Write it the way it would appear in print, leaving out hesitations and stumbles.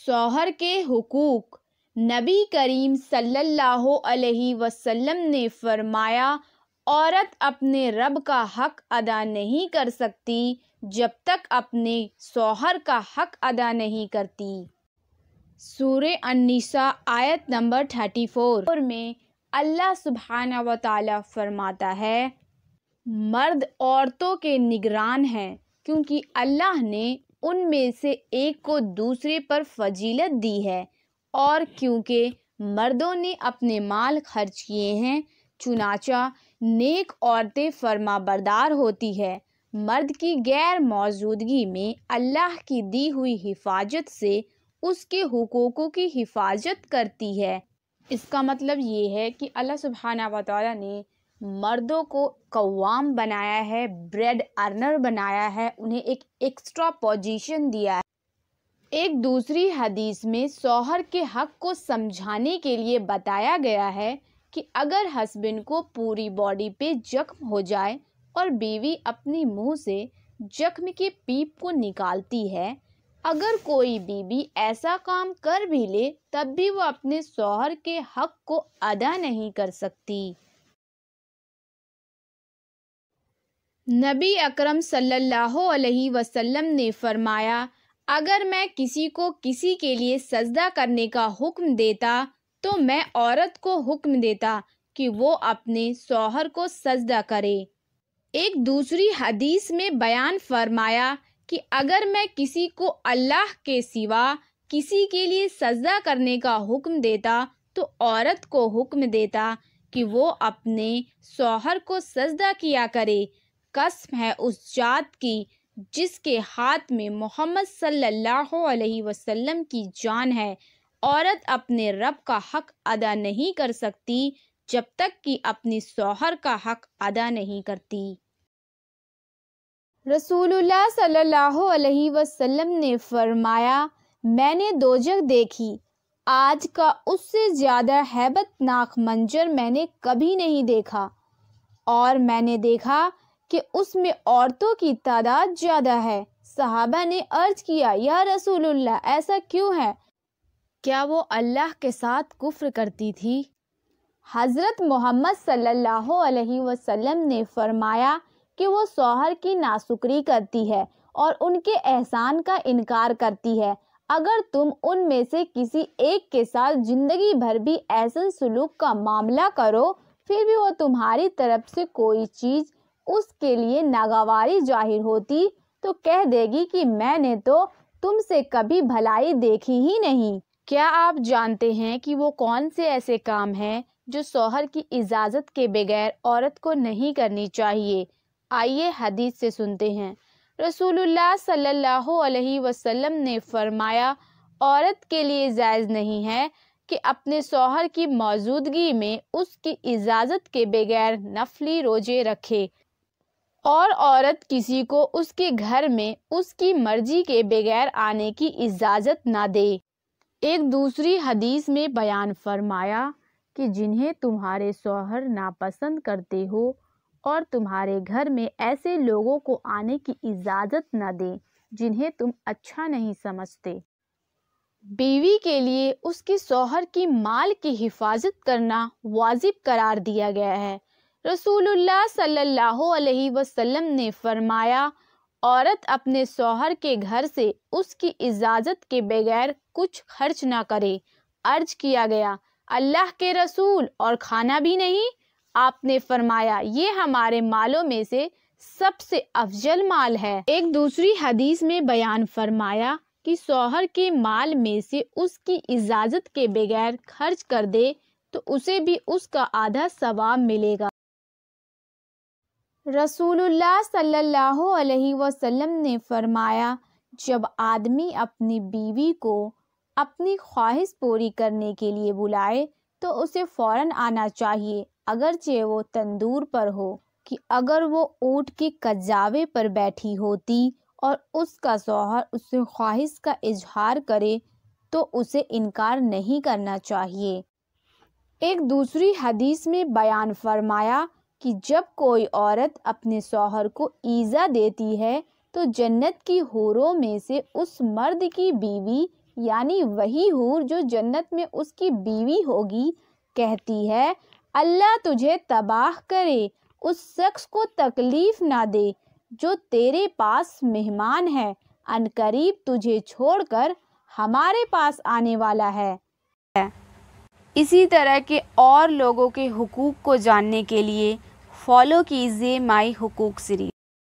شوہر کے حقوق۔ نبی کریم صلی اللہ علیہ وسلم نے فرمایا، عورت اپنے رب کا حق ادا نہیں کر سکتی جب تک اپنے شوہر کا حق ادا نہیں کرتی۔ سورہ النساء آیت نمبر 34 میں اللہ سبحانہ و تعالیٰ فرماتا ہے، مرد عورتوں کے نگران ہیں کیونکہ اللہ نے ان میں سے ایک کو دوسرے پر فضیلت دی ہے، اور کیونکہ مردوں نے اپنے مال خرچ کیے ہیں، چنانچہ نیک عورتیں فرما بردار ہوتی ہے، مرد کی غیر موجودگی میں اللہ کی دی ہوئی حفاظت سے اس کے حقوقوں کی حفاظت کرتی ہے۔ اس کا مطلب یہ ہے کہ اللہ سبحانہ و تعالیٰ نے مردوں کو قوام بنایا ہے، بریڈ ارنر بنایا ہے، انہیں ایک ایکسٹرا پوزیشن دیا ہے۔ ایک دوسری حدیث میں شوہر کے حق کو سمجھانے کے لیے بتایا گیا ہے کہ اگر ہسبینڈ کو پوری باڈی پہ زخم ہو جائے اور بیوی اپنی منہ سے زخم کے پیپ کو نکالتی ہے، اگر کوئی بیوی ایسا کام کر بھی لے تب بھی وہ اپنے شوہر کے حق کو ادا نہیں کر سکتی۔ نبی اکرم صلی اللہ علیہ وسلم نے فرمایا، اگر میں کسی کو کسی کے لیے سجدہ کرنے کا حکم دیتا تو میں عورت کو حکم دیتا کہ وہ اپنے شوہر کو سجدہ کرے۔ ایک دوسری حدیث میں بیان فرمایا کہ اگر میں کسی کو اللہ کے سوا کسی کے لیے سجدہ کرنے کا حکم دیتا تو عورت کو حکم دیتا کہ وہ اپنے شوہر کو سجدہ کیا کرے۔ قسم ہے اس ذات کی جس کے ہاتھ میں محمد صلی اللہ علیہ وسلم کی جان ہے، عورت اپنے رب کا حق ادا نہیں کر سکتی جب تک کہ اپنے شوہر کا حق ادا نہیں کرتی۔ رسول اللہ صلی اللہ علیہ وسلم نے فرمایا، میں نے دوزخ دیکھی، آج کا اس سے زیادہ ہیبت ناک منظر میں نے کبھی نہیں دیکھا، اور میں نے دیکھا کہ اس میں عورتوں کی تعداد زیادہ ہے۔ صحابہ نے عرض کیا، یا رسول اللہ ایسا کیوں ہے؟ کیا وہ اللہ کے ساتھ کفر کرتی تھی؟ حضرت محمد صلی اللہ علیہ وسلم نے فرمایا کہ وہ شوہر کی ناشکری کرتی ہے اور ان کے احسان کا انکار کرتی ہے۔ اگر تم ان میں سے کسی ایک کے ساتھ زندگی بھر بھی ایسا سلوک کا معاملہ کرو، پھر بھی وہ تمہاری طرف سے کوئی چیز اس کے لیے ناگواری ظاہر ہوتی تو کہہ دے گی کہ میں نے تو تم سے کبھی بھلائی دیکھی ہی نہیں۔ کیا آپ جانتے ہیں کہ وہ کون سے ایسے کام ہیں جو شوہر کی اجازت کے بغیر عورت کو نہیں کرنی چاہیے؟ آئیے حدیث سے سنتے ہیں۔ رسول اللہ صلی اللہ علیہ وسلم نے فرمایا، عورت کے لیے جائز نہیں ہے کہ اپنے شوہر کی موجودگی میں اس کی اجازت کے بغیر نفلی روزے رکھے، اور عورت کسی کو اس کے گھر میں اس کی مرضی کے بغیر آنے کی اجازت نہ دے۔ ایک دوسری حدیث میں بیان فرمایا کہ جنہیں تمہارے شوہر ناپسند کرتے ہو اور تمہارے گھر میں ایسے لوگوں کو آنے کی اجازت نہ دیں جنہیں تم اچھا نہیں سمجھتے۔ بیوی کے لیے اس کے شوہر کی مال کی حفاظت کرنا واجب قرار دیا گیا ہے۔ رسول اللہ صلی اللہ علیہ وسلم نے فرمایا، عورت اپنے شوہر کے گھر سے اس کی اجازت کے بغیر کچھ خرچ نہ کرے۔ عرض کیا گیا، اللہ کے رسول، اور کھانا بھی نہیں؟ آپ نے فرمایا، یہ ہمارے مالوں میں سے سب سے افضل مال ہے۔ ایک دوسری حدیث میں بیان فرمایا کہ شوہر کے مال میں سے اس کی اجازت کے بغیر خرچ کر دے تو اسے بھی اس کا آدھا ثواب ملے گا۔ رسول اللہ صلی اللہ علیہ وسلم نے فرمایا، جب آدمی اپنی بیوی کو اپنی خواہش پوری کرنے کے لیے بلائے تو اسے فوراً آنا چاہیے، اگرچہ وہ تندور پر ہو، کہ اگر وہ اونٹ کی کجاوے پر بیٹھی ہوتی اور اس کا شوہر اس سے خواہش کا اظہار کرے تو اسے انکار نہیں کرنا چاہیے۔ ایک دوسری حدیث میں بیان فرمایا کہ جب کوئی عورت اپنے شوہر کو ایذا دیتی ہے تو جنت کی حوروں میں سے اس مرد کی بیوی یعنی وہی حور جو جنت میں اس کی بیوی ہوگی، کہتی ہے اللہ تجھے تباہ کرے، اس شخص کو تکلیف نہ دے جو تیرے پاس مہمان ہے، عنقریب تجھے چھوڑ کر ہمارے پاس آنے والا ہے۔ اسی طرح کے اور لوگوں کے حقوق کو جاننے کے لیے فالو کیجیے مائی حقوق سیریز۔